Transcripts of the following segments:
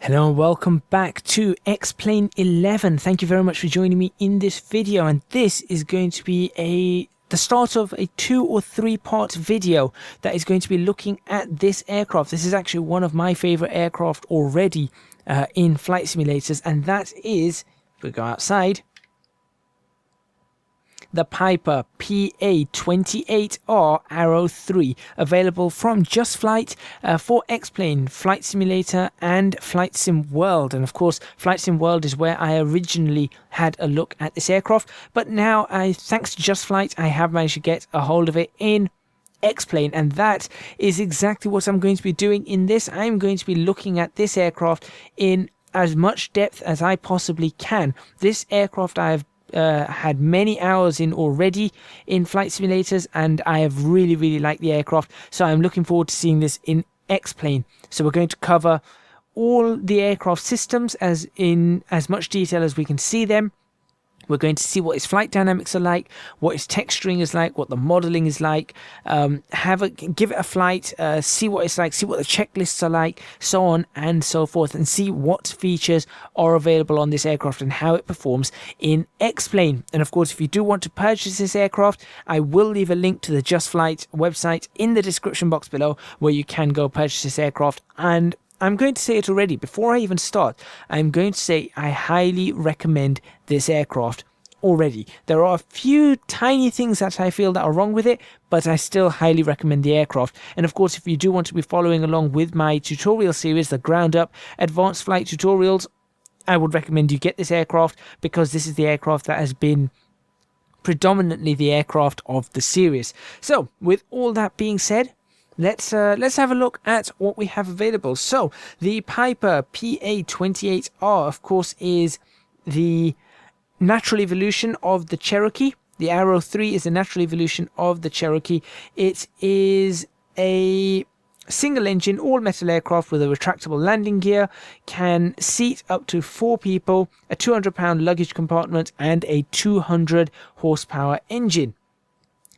Hello and welcome back to X-Plane 11. Thank you very much for joining me in this video, and this is going to be the start of a 2 or 3 part video that is going to be looking at this aircraft. This is actually one of my favorite aircraft already in flight simulators, and that is, if we go outside, the Piper PA-28R Arrow 3, available from JustFlight for X-Plane, Flight Simulator and Flight Sim World. And of course, Flight Sim World is where I originally had a look at this aircraft, but now, thanks to JustFlight, I have managed to get a hold of it in X-Plane, and that is exactly what I'm going to be doing in this. I'm going to be looking at this aircraft in as much depth as I possibly can. This aircraft I have had many hours in already in flight simulators, and I have really liked the aircraft, so I'm looking forward to seeing this in X-Plane. So we're going to cover all the aircraft systems in as much detail as we can see them. We're going to see what its flight dynamics are like, what its texturing is like, what the modeling is like, give it a flight, see what it's like, see what the checklists are like, so on and so forth, and see what features are available on this aircraft and how it performs in X-Plane. And of course, if you do want to purchase this aircraft, I will leave a link to the JustFlight website in the description box below, where you can go purchase this aircraft. And I'm going to say it already, before I even start, I'm going to say I highly recommend this aircraft already. There are a few tiny things that I feel that are wrong with it, but I still highly recommend the aircraft. And of course, if you do want to be following along with my tutorial series, the Ground Up Advanced Flight Tutorials, I would recommend you get this aircraft, because this is the aircraft that has been predominantly the aircraft of the series. So, with all that being said, let's have a look at what we have available. So the Piper PA-28R, of course, is the natural evolution of the Cherokee. The Arrow 3 is a natural evolution of the Cherokee. It is a single engine all metal aircraft with a retractable landing gear, can seat up to 4 people, a 200-pound luggage compartment, and a 200 horsepower engine.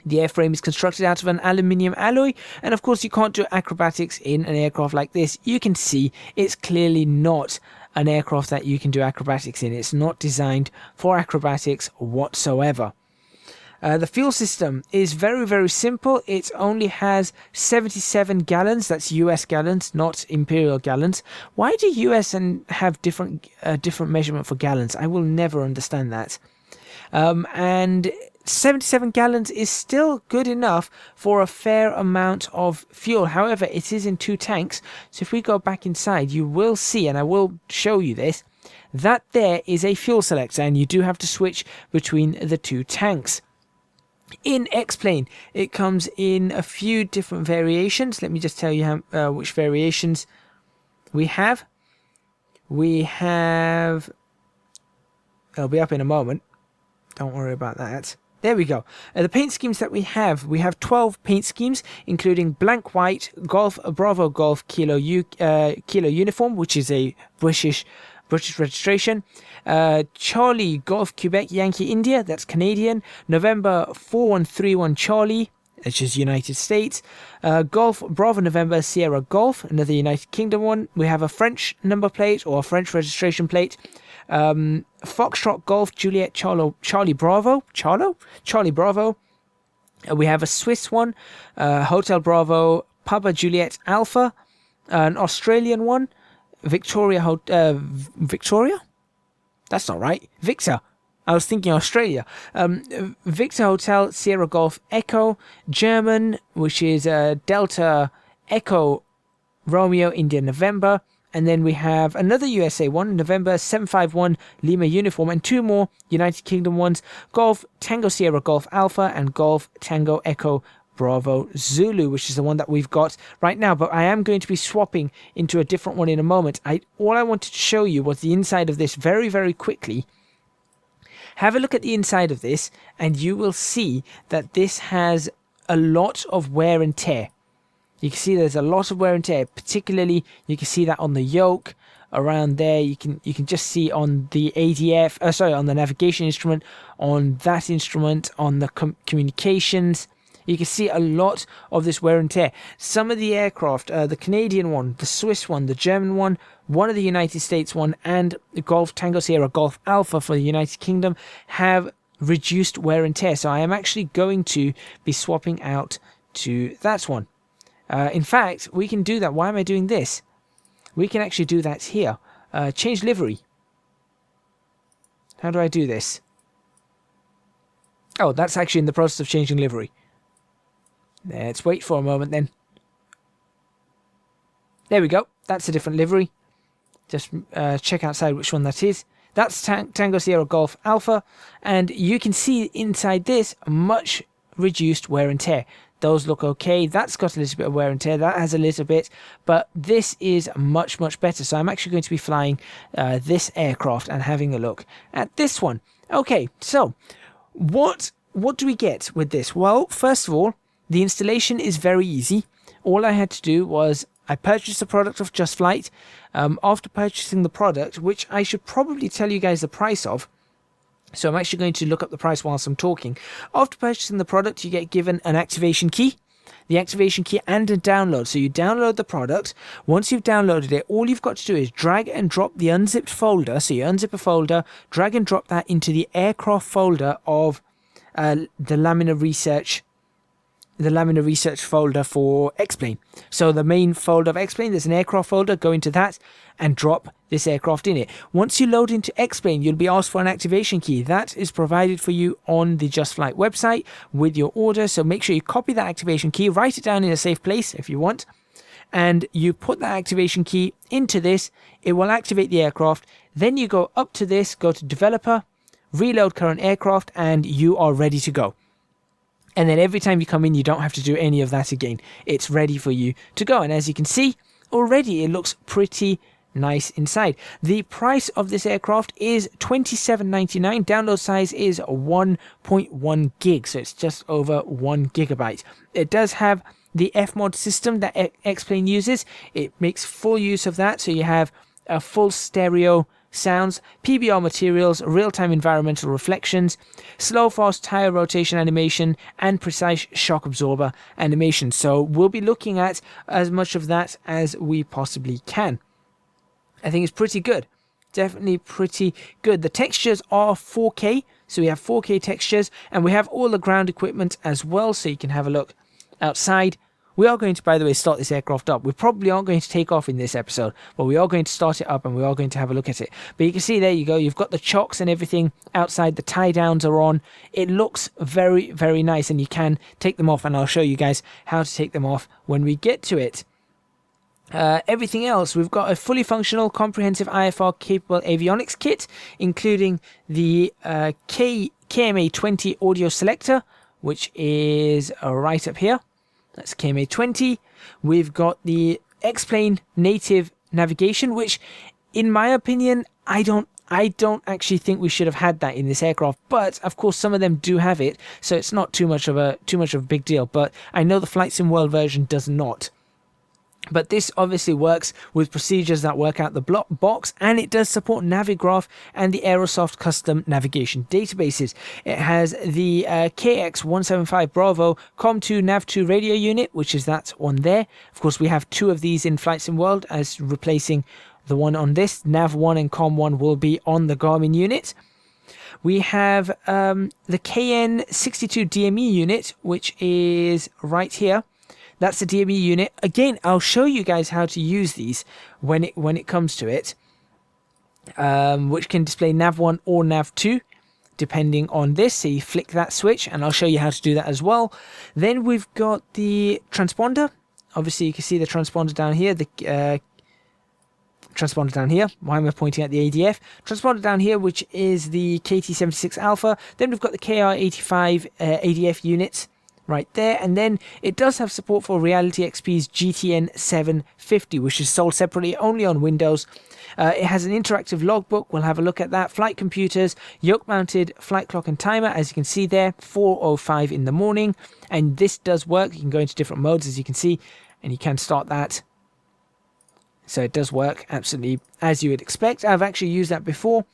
The airframe is constructed out of an aluminium alloy, and of course you can't do acrobatics in an aircraft like this. You can see it's clearly not an aircraft that you can do acrobatics in. It's not designed for acrobatics whatsoever. The fuel system is very simple. It only has 77 gallons. That's US gallons, not imperial gallons. Why do US have different measurement for gallons? I will never understand that. And 77 gallons is still good enough for a fair amount of fuel. However, it is in 2 tanks. So if we go back inside, you will see, and I will show you this, that there is a fuel selector, and you do have to switch between the 2 tanks. In X-Plane, it comes in a few different variations. Let me just tell you which variations we have. It'll be up in a moment. Don't worry about that. There we go. The paint schemes that we have 12 paint schemes, including blank white, Golf Bravo Golf Kilo uniform, which is a British registration. Charlie Golf Quebec Yankee India, that's Canadian. November 4131 Charlie, which is United States. Golf Bravo November Sierra Golf, another United Kingdom one. We have a French number plate, or a French registration plate. Foxtrot Golf Juliet Charlie Bravo. We have a Swiss one, Hotel Bravo Papa Juliet Alpha, an Australian one, Victoria. That's not right. Victor. I was thinking Australia. Victor Hotel Sierra Golf Echo, German, which is Delta Echo Romeo India November. And then we have another USA one, November 751 Lima uniform, and 2 more United Kingdom ones, Golf Tango Sierra Golf Alpha and Golf Tango Echo Bravo Zulu, which is the one that we've got right now. But I am going to be swapping into a different one in a moment. All I wanted to show you was the inside of this very quickly. Have a look at the inside of this, and you will see that this has a lot of wear and tear. You can see there's a lot of wear and tear, particularly you can see that on the yoke around there. You can just see on the on the navigation instrument, on that instrument, on the communications. You can see a lot of this wear and tear. Some of the aircraft, the Canadian one, the Swiss one, the German one of the United States one, and the Golf Tango Sierra Golf Alpha for the United Kingdom have reduced wear and tear. So I am actually going to be swapping out to that one. In fact, we can do that. Why am I doing this? We can actually do that here. Change livery. How do I do this? Oh, that's actually in the process of changing livery. Let's wait for a moment then. There we go. That's a different livery. Just check outside which one that is. That's Tango Sierra Golf Alpha. And you can see inside this much reduced wear and tear. Those look okay. That's got a little bit of wear and tear. That has a little bit. But this is much, much better. So I'm actually going to be flying this aircraft and having a look at this one. Okay, so what do we get with this? Well, first of all, the installation is very easy. All I had to do was I purchased the product of JustFlight. After purchasing the product, which I should probably tell you guys the price of, so I'm actually going to look up the price whilst I'm talking. After purchasing the product, you get given an activation key, the activation key and a download. So you download the product. Once you've downloaded it, all you've got to do is drag and drop the unzipped folder. So you unzip a folder, drag and drop that into the aircraft folder of the laminar research folder for X-Plane. So the main folder of X-Plane, there's an aircraft folder, go into that and drop this aircraft in it. Once you load into X-Plane, you'll be asked for an activation key. That is provided for you on the JustFlight website with your order. So make sure you copy that activation key, write it down in a safe place if you want, and you put that activation key into this. It will activate the aircraft. Then you go up to this, go to developer, reload current aircraft, and you are ready to go. And then every time you come in, you don't have to do any of that again. It's ready for you to go. And as you can see, already it looks pretty nice inside. The price of this aircraft is $27.99. Download size is 1.1 gig, so it's just over 1 gigabyte. It does have the FMOD system that X-Plane uses. It makes full use of that, so you have a full stereo sounds, PBR materials, real-time environmental reflections, slow fast tire rotation animation, and precise shock absorber animation. So we'll be looking at as much of that as we possibly can. I think it's pretty good. Definitely pretty good. The textures are 4K, so we have 4K textures, and we have all the ground equipment as well, so you can have a look outside. We are going to, by the way, start this aircraft up. We probably aren't going to take off in this episode, but we are going to start it up and we are going to have a look at it. But you can see, there you go. You've got the chocks and everything outside. The tie downs are on. It looks very, very nice, and you can take them off, and I'll show you guys how to take them off when we get to it. Everything else, we've got a fully functional, comprehensive IFR capable avionics kit, including the KMA-20 audio selector, which is right up here. That's KMA-20. We've got the X-Plane native navigation, which, in my opinion, I don't actually think we should have had that in this aircraft. But of course, some of them do have it, so it's not too much of a big deal. But I know the Flight Sim World version does not. But this obviously works with procedures that work out the box, and it does support Navigraph and the Aerosoft custom navigation databases. It has the KX175 Bravo COM2 Nav2 radio unit, which is that one there. Of course, we have two of these in Flight Sim World, as replacing the one on this. Nav1 and COM1 will be on the Garmin unit. We have the KN62 DME unit, which is right here. That's the DME unit. Again, I'll show you guys how to use these when it comes to it, which can display Nav1 or Nav2, depending on this. So you flick that switch, and I'll show you how to do that as well. Then we've got the transponder. Obviously, you can see the transponder down here. The transponder down here. Why am I pointing at the ADF? Transponder down here, which is the KT76 Alpha. Then we've got the KR85 ADF units right there, and then it does have support for Reality XP's GTN 750, which is sold separately only on Windows. It has an interactive logbook. We'll have a look at that. Flight computers, yoke-mounted flight clock and timer, as you can see there, 4:05 in the morning, and this does work. You can go into different modes, as you can see, and you can start that So it does work absolutely as you would expect. I've actually used that before.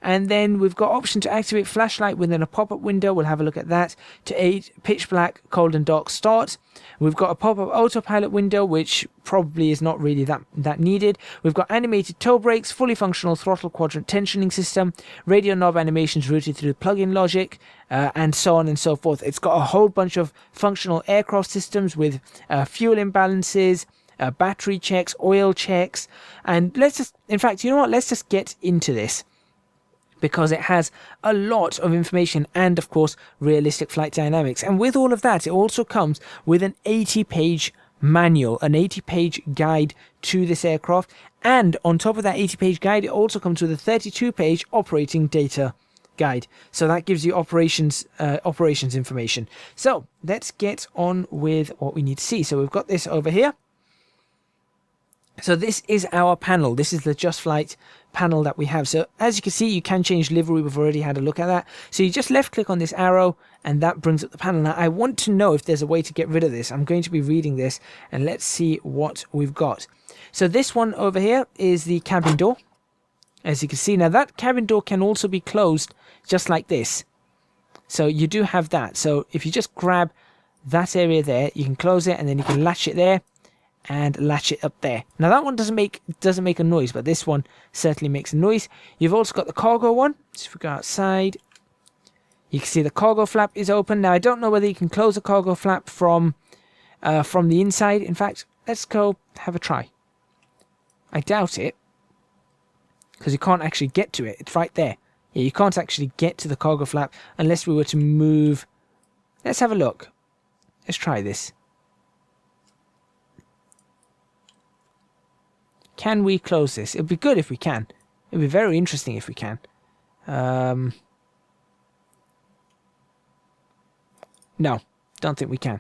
And then we've got option to activate flashlight within a pop-up window. We'll have a look at that. To aid pitch black, cold and dark start. We've got a pop-up autopilot window, which probably is not really that needed. We've got animated toe brakes, fully functional throttle quadrant tensioning system, radio knob animations routed through plug-in logic, and so on and so forth. It's got a whole bunch of functional aircraft systems with fuel imbalances, battery checks, oil checks, and let's just get into this, because it has a lot of information and of course realistic flight dynamics. And with all of that, it also comes with an 80-page manual, an 80-page guide to this aircraft, and on top of that 80-page guide, it also comes with a 32-page operating data guide. So that gives you operations information. So let's get on with what we need to see. So we've got this over here. So this is our panel. This is the JustFlight panel that we have. So as you can see, you can change livery. We've already had a look at that. So you just left click on this arrow and that brings up the panel. Now I want to know if there's a way to get rid of this. I'm going to be reading this and let's see what we've got. So this one over here is the cabin door. As you can see, now that cabin door can also be closed just like this. So you do have that. So if you just grab that area there, you can close it and then you can latch it there and latch it up there. Now that one doesn't make a noise, but this one certainly makes a noise. You've also got the cargo one. So if we go outside, you can see the cargo flap is open. Now I don't know whether you can close the cargo flap from the inside. In fact, let's go have a try. I doubt it, because you can't actually get to it. It's right there. Yeah, you can't actually get to the cargo flap unless we were to move. Let's have a look. Let's try this. Can we close this? It'd be good if we can. It'd be very interesting if we can. No, don't think we can.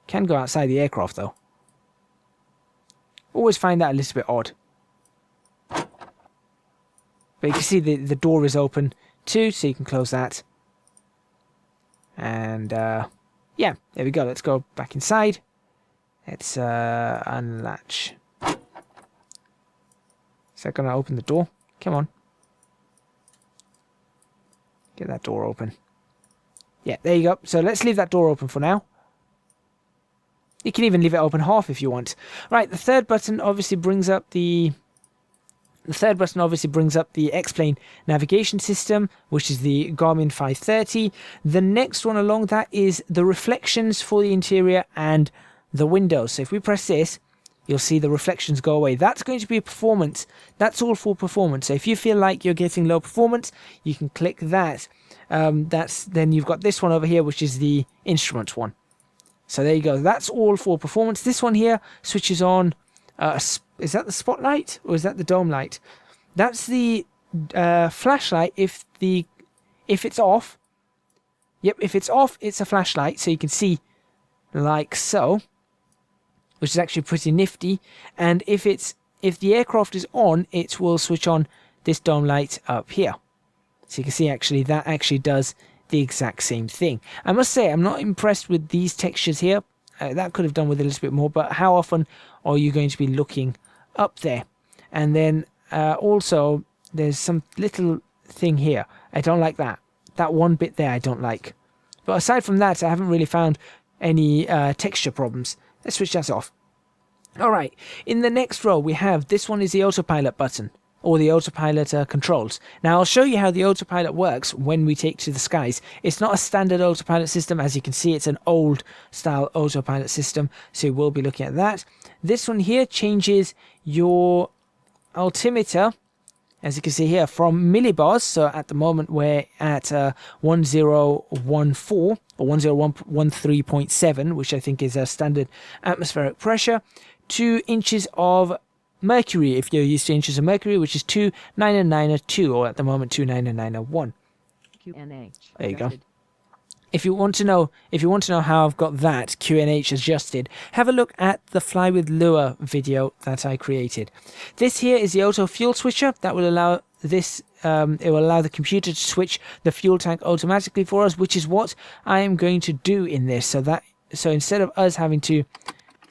Can go outside the aircraft though. Always find that a little bit odd. But you can see the door is open too, so you can close that. And yeah, there we go. Let's go back inside. Let's unlatch. Is that going to open the door? Come on. Get that door open. Yeah, there you go. So let's leave that door open for now. You can even leave it open half if you want. Right, the third button obviously brings up the X-plane navigation system, which is the Garmin 530. The next one along that is the reflections for the interior and the windows. So if we press this, you'll see the reflections go away. That's going to be performance. That's all for performance. So if you feel like you're getting low performance, you can click that. Then you've got this one over here, which is the instruments one. So there you go. That's all for performance. This one here switches on. Is that the spotlight or is that the dome light? That's the flashlight. If it's off. Yep, if it's off, it's a flashlight. So you can see like so, which is actually pretty nifty. And if the aircraft is on, it will switch on this dome light up here. So you can see actually that actually does the exact same thing. I must say I'm not impressed with these textures here. That could have done with a little bit more, but how often are you going to be looking up there? And then also there's some little thing here. I don't like that. That one bit there I don't like. But aside from that, I haven't really found any texture problems. Let's switch that off. Alright, in the next row we have, this one is the autopilot button, or the autopilot controls. Now I'll show you how the autopilot works when we take to the skies. It's not a standard autopilot system. As you can see, it's an old style autopilot system, so we'll be looking at that. This one here changes your altimeter, as you can see here, from millibars. So at the moment we're at 1014 or 1013.7, which I think is a standard atmospheric pressure, to inches of mercury, if you're used to inches of mercury, which is 29902, or at the moment 29901. QNH. There you go. If you want to know how I've got that QNH adjusted, have a look at the Fly with Lure video that I created. This here is the auto fuel switcher that will allow this. It will allow the computer to switch the fuel tank automatically for us, which is what I am going to do in this. So instead of us having to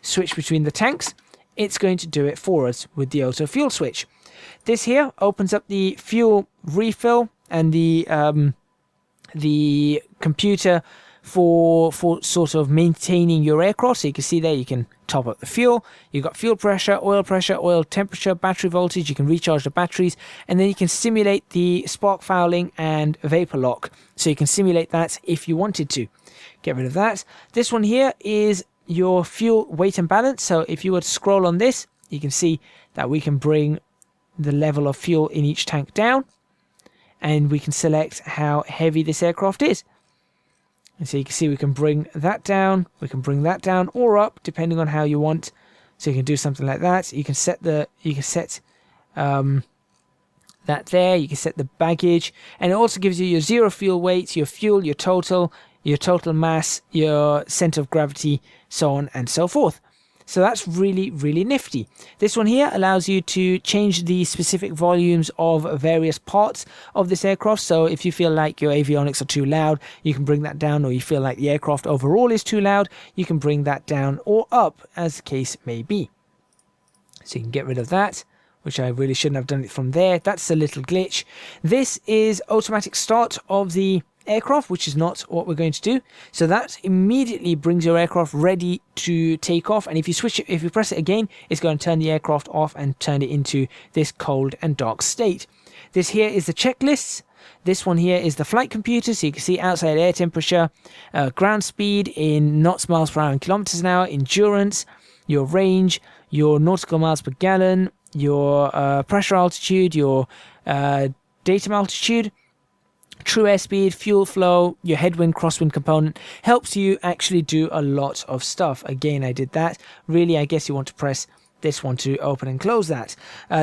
switch between the tanks, it's going to do it for us with the auto fuel switch. This here opens up the fuel refill and the computer for sort of maintaining your aircraft. So you can see there, you can top up the fuel, you've got fuel pressure, oil temperature, battery voltage, you can recharge the batteries, and then you can simulate the spark fouling and vapor lock. So you can simulate that if you wanted to. Get rid of that. This one here is your fuel weight and balance. So if you were to scroll on this, you can see that we can bring the level of fuel in each tank down, and we can select how heavy this aircraft is. And so you can see we can bring that down, or up, depending on how you want. So you can do something like that. You can set that there. You can set the baggage, and it also gives you your zero fuel weight, your fuel, your total mass, your center of gravity, so on and so forth. So that's really, really nifty. This one here allows you to change the specific volumes of various parts of this aircraft. So if you feel like your avionics are too loud, you can bring that down, or you feel like the aircraft overall is too loud, you can bring that down or up, as the case may be. So you can get rid of that, which I really shouldn't have done it from there. That's a little glitch. This is automatic start of the aircraft, which is not what we're going to do. So that immediately brings your aircraft ready to take off, and if you press it again, it's going to turn the aircraft off and turn it into this cold and dark state. This here is the checklists. This one here is the flight computer, so you can see outside air temperature, ground speed in knots, miles per hour and kilometers an hour, endurance, your range, your nautical miles per gallon, your pressure altitude, your datum altitude, true airspeed, fuel flow, your headwind, crosswind component. Helps you actually do a lot of stuff. Again, I did that. Really, I guess you want to press this one to open and close that.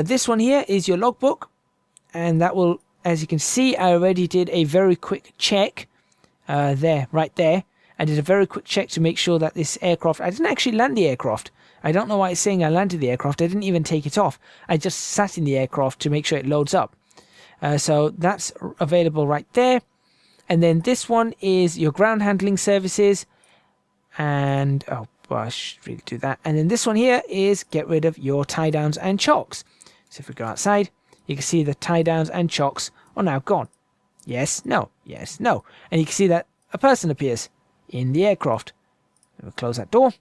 This one here is your logbook, and that will, as you can see, I already did a very quick check right there. I did a very quick check to make sure that this aircraft, I didn't actually land the aircraft. I don't know why it's saying I landed the aircraft. I didn't even take it off. I just sat in the aircraft to make sure it loads up. So that's available right there. And then this one is your ground handling services. And, oh, well, I should really do that. And then this one here is get rid of your tie downs and chocks. So if we go outside, you can see the tie downs and chocks are now gone. Yes, no, yes, no. And you can see that a person appears in the aircraft. We'll close that door.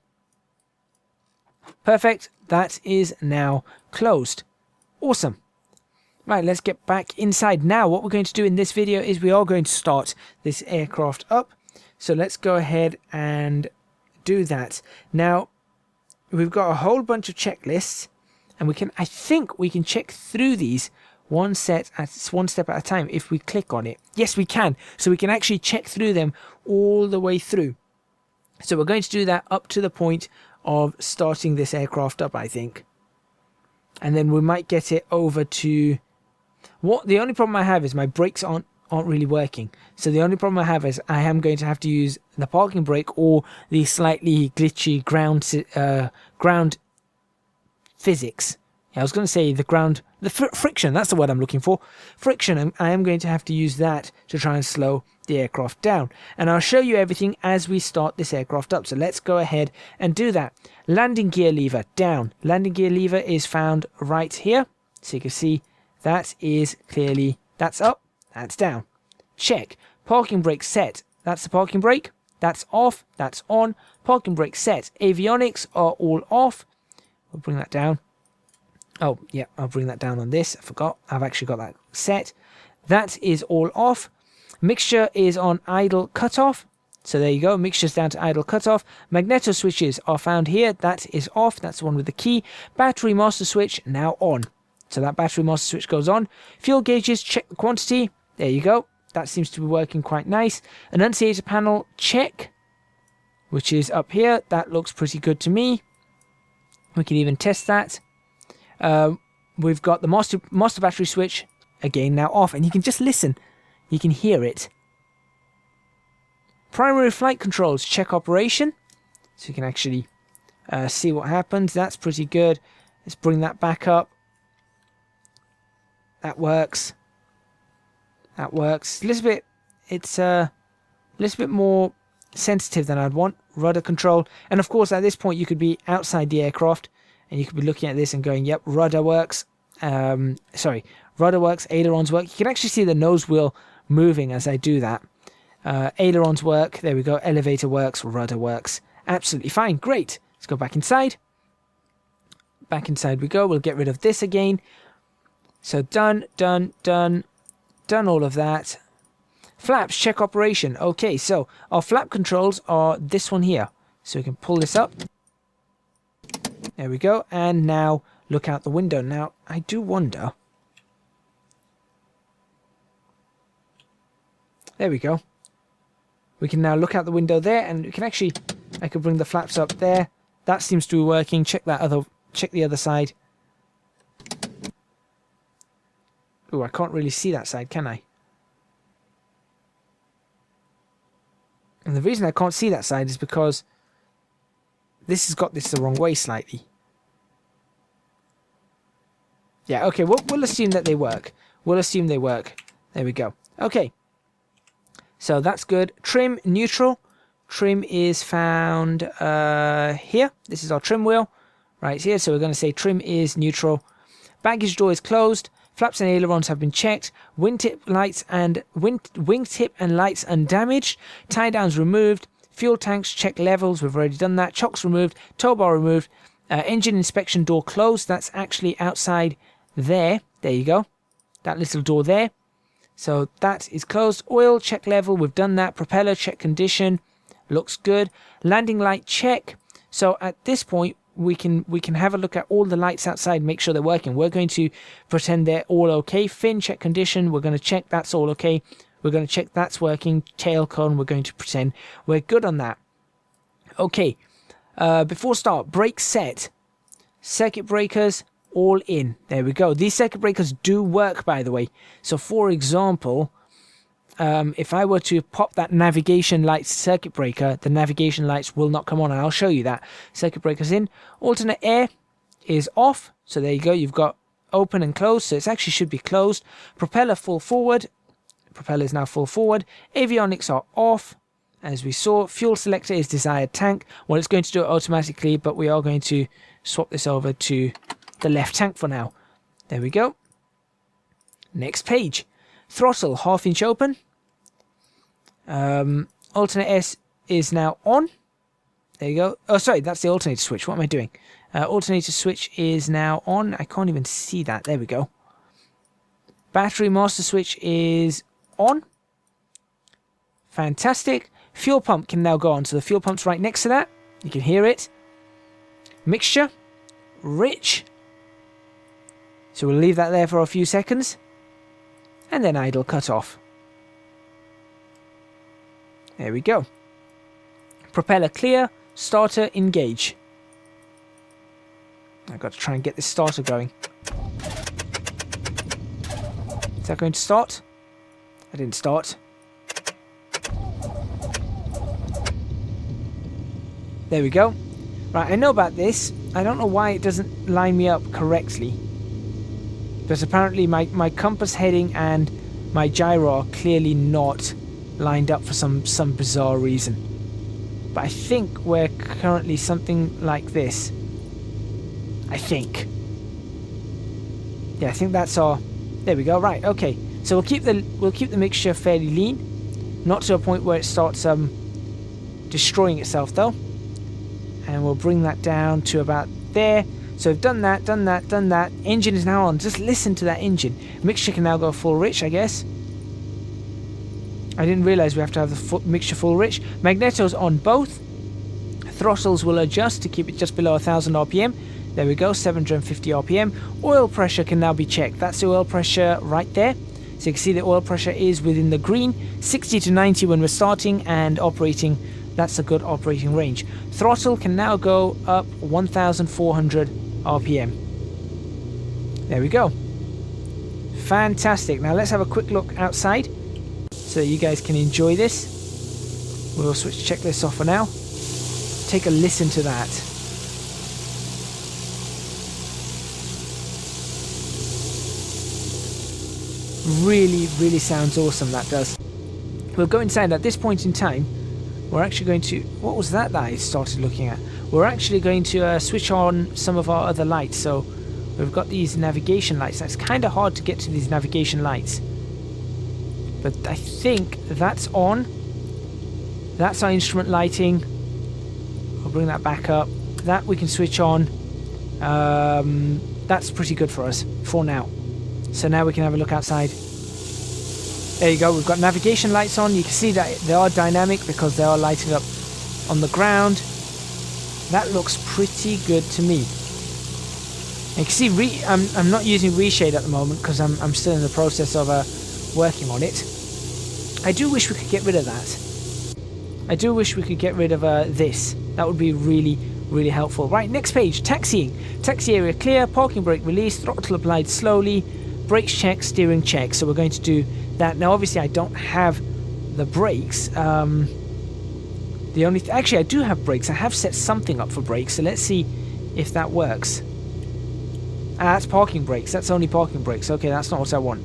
Perfect. That is now closed. Awesome. Right, let's get back inside now. What we're going to do in this video is we are going to start this aircraft up. So let's go ahead and do that. Now, we've got a whole bunch of checklists, and I think we can check through these one step at a time if we click on it. Yes, we can. So we can actually check through them all the way through. So we're going to do that up to the point of starting this aircraft up, I think. And then we might get it over to... The only problem I have is my brakes aren't really working. So the only problem I have is I am going to have to use the parking brake or the slightly glitchy ground physics. I was going to say the friction. That's the word I'm looking for. Friction. I am going to have to use that to try and slow the aircraft down. And I'll show you everything as we start this aircraft up. So let's go ahead and do that. Landing gear lever down. Landing gear lever is found right here. So you can see that is clearly, that's up, that's down. Check. Parking brake set. That's the parking brake. That's off, that's on. Parking brake set. Avionics are all off. We'll bring that down. Oh, yeah, I'll bring that down on this. I forgot. I've actually got that set. That is all off. Mixture is on idle cutoff. So there you go. Mixture's down to idle cutoff. Magneto switches are found here. That is off. That's the one with the key. Battery master switch now on. So that battery master switch goes on. Fuel gauges, check the quantity. There you go. That seems to be working quite nice. Annunciator panel, check. Which is up here. That looks pretty good to me. We can even test that. We've got the master battery switch, again now off. And you can just listen. You can hear it. Primary flight controls, check operation. So you can actually see what happens. That's pretty good. Let's bring that back up. That works. That works. It's a little bit more sensitive than I'd want. Rudder control. And of course, at this point, you could be outside the aircraft and you could be looking at this and going, yep, rudder works. Rudder works, ailerons work. You can actually see the nose wheel moving as I do that. Ailerons work. There we go. Elevator works. Rudder works. Absolutely fine. Great. Let's go back inside. Back inside we go. We'll get rid of this again. So done all of that. Flaps, check operation. Okay, so our flap controls are this one here. So we can pull this up. There we go. And now look out the window. Now, I do wonder. There we go. We can now look out the window there, and we can actually, I could bring the flaps up there. That seems to be working. Check the other side. Oh, I can't really see that side, can I? And the reason I can't see that side is because this has got this the wrong way slightly. Yeah, okay, we'll assume that they work. We'll assume they work. There we go. Okay. So that's good. Trim, neutral. Trim is found here. This is our trim wheel right here. So we're going to say trim is neutral. Baggage door is closed. Flaps and ailerons have been checked. Wingtip and lights undamaged. Tie downs removed. Fuel tanks check levels. We've already done that. Chocks removed. Tow bar removed. Engine inspection door closed. That's actually outside there. There you go. That little door there. So that is closed. Oil check level. We've done that. Propeller check condition. Looks good. Landing light check. So at this point, we can have a look at all the lights outside, make sure they're working. We're going to pretend they're all okay. Fin check condition, we're going to check that's all okay. We're going to check that's working. Tail cone, we're going to pretend we're good on that. Okay, before start, brake set. Circuit breakers, all in. There we go. These circuit breakers do work, by the way. So for example, if I were to pop that navigation light circuit breaker, the navigation lights will not come on, and I'll show you that. Circuit breaker's in. Alternate air is off. So there you go. You've got open and closed. So it actually should be closed. Propeller full forward. Propeller is now full forward. Avionics are off. As we saw, fuel selector is desired tank. Well, it's going to do it automatically, but we are going to swap this over to the left tank for now. There we go. Next page. Throttle, half-inch open. Alternate S is now on. There you go. Oh, sorry, that's the alternator switch. What am I doing? Alternator switch is now on. I can't even see that. There we go. Battery master switch is on. Fantastic. Fuel pump can now go on. So the fuel pump's right next to that. You can hear it. Mixture. Rich. So we'll leave that there for a few seconds. And then idle cut off. There we go. Propeller clear. Starter engage. I've got to try and get this starter going. Is that going to start? I didn't start. There we go. Right, I know about this. I don't know why it doesn't line me up correctly. Because apparently my compass heading and my gyro are clearly not lined up for some bizarre reason. But I think we're currently something like this. I think. Yeah, I think that's our... There we go. Right, okay. So we'll keep the mixture fairly lean. Not to a point where it starts destroying itself though. And we'll bring that down to about there. So we've done that, done that, done that. Engine is now on. Just listen to that engine. Mixture can now go full rich, I guess. I didn't realize we have to have the mixture full rich. Magneto's on both. Throttles will adjust to keep it just below 1000 RPM. There we go, 750 RPM. Oil pressure can now be checked. That's the oil pressure right there. So you can see the oil pressure is within the green. 60 to 90 when we're starting and operating. That's a good operating range. Throttle can now go up 1400 RPM. There we go. Fantastic. Now let's have a quick look outside so you guys can enjoy this. We'll switch checklist off for now. Take a listen to that. Really, really sounds awesome, that does. We'll go inside. At this point in time, we're actually going to... What was that I started looking at? we're actually going to switch on some of our other lights. So we've got these navigation lights. It's kind of hard to get to these navigation lights, but I think that's on. That's our instrument lighting. I'll bring that back up. That we can switch on. That's pretty good for us for now. So now we can have a look outside. There you go, we've got navigation lights on. You can see that they are dynamic because they are lighting up on the ground. That looks pretty good to me. You can see I'm not using reshade at the moment because I'm still in the process of working on it. I do wish we could get rid of that. I do wish we could get rid of this. That would be really, really helpful. Right, next page, taxiing. Taxi area clear, parking brake released, throttle applied slowly, brakes check, steering check. So we're going to do that. Now obviously I don't have the brakes. Actually I do have brakes. I have set something up for brakes, so let's see if that works. That's parking brakes. That's only parking brakes. Okay, that's not what I want.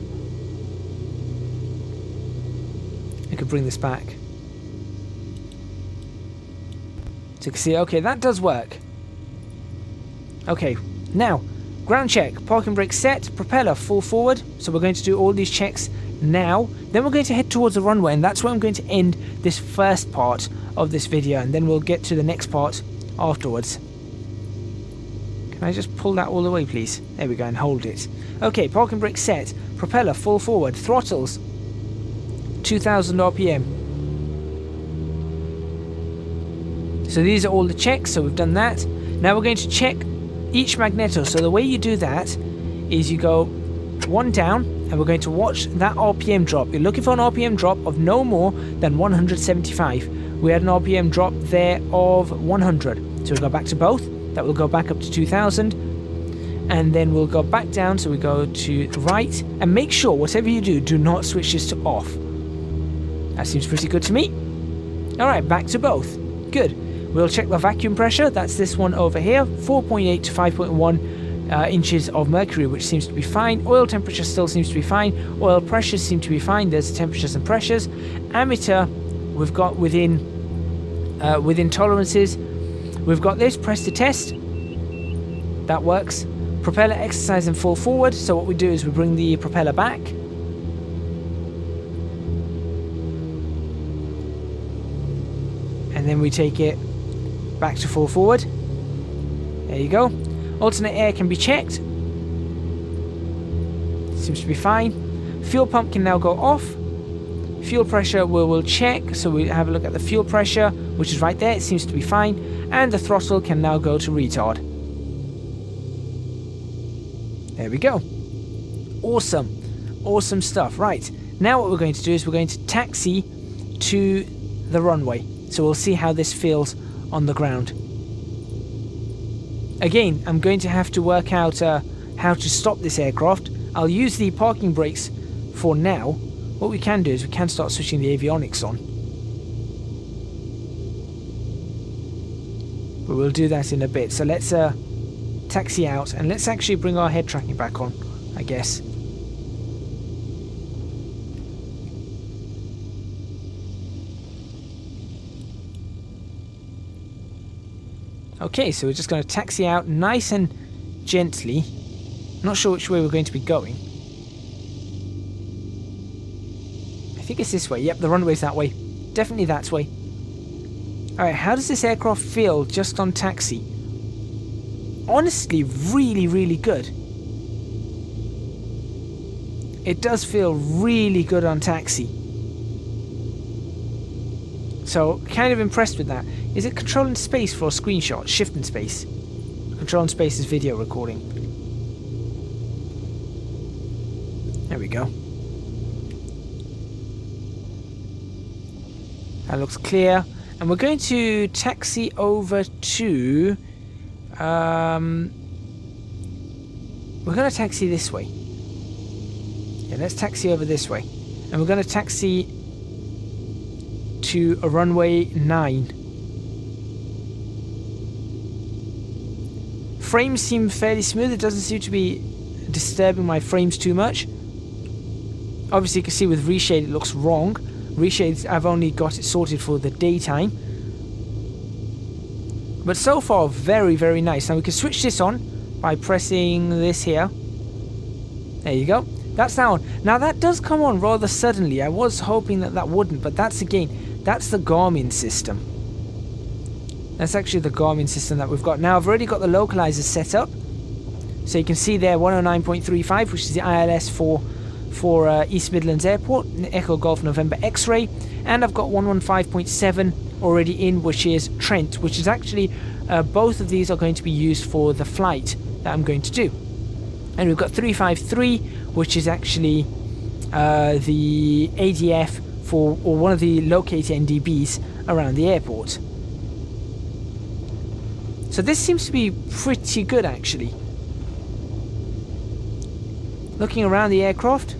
I could bring this back. So you can see, okay, that does work. Okay, now, ground check. Parking brake set, propeller full forward. So we're going to do all these checks now. Then we're going to head towards the runway, and that's where I'm going to end this first part of this video, and then we'll get to the next part afterwards. Can I just pull that all the way, please? There we go, and hold it. Okay, parking brake set, propeller full forward, throttles 2000 RPM. So these are all the checks, so we've done that. Now we're going to check each magneto. So the way you do that is you go one down, and we're going to watch that RPM drop. You're looking for an RPM drop of no more than 175. We had an RPM drop there of 100. So we'll go back to both. That will go back up to 2000. And then we'll go back down. So we go to right. And make sure, whatever you do, do not switch this to off. That seems pretty good to me. Alright, back to both. Good. We'll check the vacuum pressure. That's this one over here. 4.8 to 5.1 inches of mercury, which seems to be fine. Oil temperature still seems to be fine. Oil pressures seem to be fine. There's the temperatures and pressures. Ammeter, we've got within tolerances. We've got this, press to test. That works. Propeller exercise and full forward. So what we do is we bring the propeller back. And then we take it back to full forward. There you go. Alternate air can be checked. Seems to be fine. Fuel pump can now go off. Fuel pressure we'll check. So we have a look at the fuel pressure, which is right there. It seems to be fine. And the throttle can now go to retard. There we go. Awesome. Awesome stuff. Right. Now what we're going to do is we're going to taxi to the runway. So we'll see how this feels on the ground. Again, I'm going to have to work out how to stop this aircraft. I'll use the parking brakes for now. What we can do is we can start switching the avionics on. But we'll do that in a bit. So let's taxi out, and let's actually bring our head tracking back on, I guess. Okay, so we're just going to taxi out nice and gently. Not sure which way we're going to be going. I think it's this way. Yep, the runway's that way. Definitely that way. Alright, how does this aircraft feel just on taxi? Honestly, really, really good. It does feel really good on taxi. So, kind of impressed with that. Is it control and space for a screenshot? Shift and space. Control and space is video recording. There we go. That looks clear. And we're going to taxi over to... we're going to taxi this way. Yeah, let's taxi over this way. And we're going to taxi to a runway 9. Frames seem fairly smooth. It doesn't seem to be disturbing my frames too much. Obviously you can see with reshade it looks wrong. Reshades, I've only got it sorted for the daytime. But so far, very, very nice. Now we can switch this on by pressing this here. There you go. That's now on. Now that does come on rather suddenly. I was hoping that that wouldn't, but that's again, that's the Garmin system. That's actually the Garmin system that we've got. Now I've already got the localizer set up. So you can see there 109.35, which is the ILS for East Midlands Airport, Echo Golf November X-Ray. And I've got 115.7 already in, which is Trent, which is actually, both of these are going to be used for the flight that I'm going to do. And we've got 353, which is actually the ADF for, or one of the locator NDBs around the airport. So this seems to be pretty good actually. Looking around the aircraft,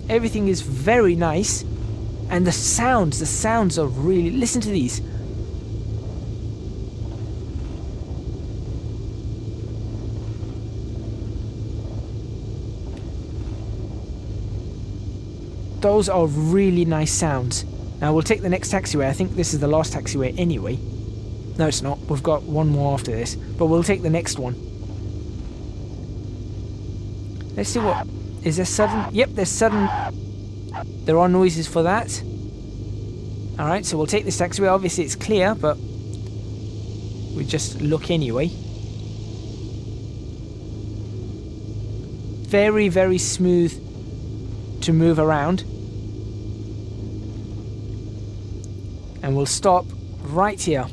everything is very nice. And the sounds are really, listen to these. Those are really nice sounds. Now we'll take the next taxiway. I think this is the last taxiway anyway. No, it's not. We've got one more after this. But we'll take the next one. Let's see what... Is there sudden... Yep, there's sudden... There are noises for that. Alright, so we'll take this taxiway. Obviously it's clear, but... we just look anyway. Very, very smooth to move around. And we'll stop right here.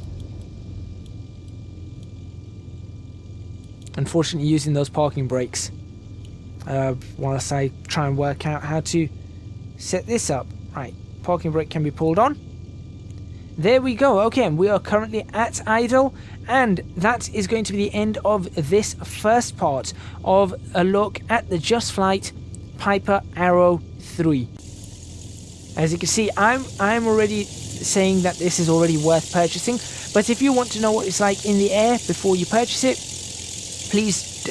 Unfortunately using those parking brakes. Whilst I try and work out how to set this up. Right, parking brake can be pulled on. There we go. Okay, and we are currently at idle, and that is going to be the end of this first part of a look at the JustFlight Piper Arrow 3. As you can see, I'm already saying that this is already worth purchasing, but if you want to know what it's like in the air before you purchase it, please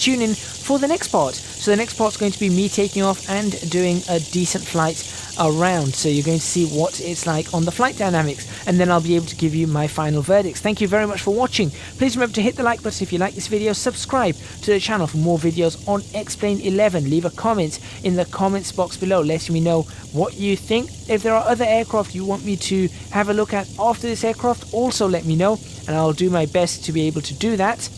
tune in for the next part. So the next part's going to be me taking off and doing a decent flight around. So you're going to see what it's like on the flight dynamics, and then I'll be able to give you my final verdicts. Thank you very much for watching. Please remember to hit the like button if you like this video. Subscribe to the channel for more videos on X-Plane 11. Leave a comment in the comments box below letting me know what you think. If there are other aircraft you want me to have a look at after this aircraft, also let me know, and I'll do my best to be able to do that.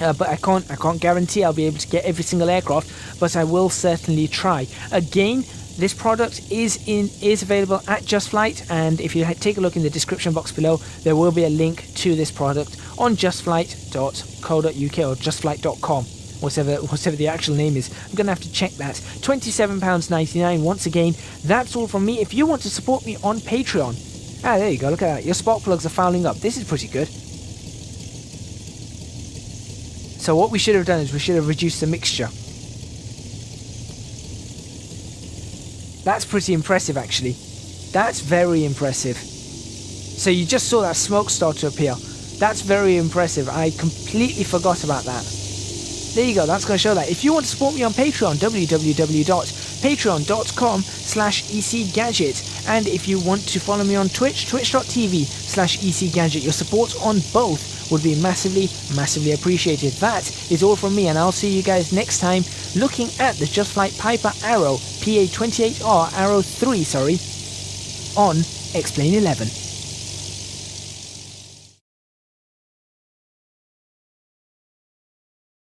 But I can't guarantee I'll be able to get every single aircraft, but I will certainly try. Again, this product is available at JustFlight, and if you take a look in the description box below, there will be a link to this product on justflight.co.uk or justflight.com, whatever the actual name is. I'm gonna have to check that. £27.99. Once again, that's all from me. If you want to support me on Patreon, there you go. Look at that. Your spark plugs are fouling up. This is pretty good. So what we should have done is we should have reduced the mixture. That's pretty impressive actually. That's very impressive. So you just saw that smoke start to appear. That's very impressive. I completely forgot about that. There you go, that's going to show that. If you want to support me on Patreon, www.patreon.com/ecgadget. And if you want to follow me on Twitch, twitch.tv/ecgadget. Your support on both would be massively, massively appreciated. That is all from me, and I'll see you guys next time looking at the JustFlight Piper Arrow PA-28R Arrow 3, on X-Plane 11.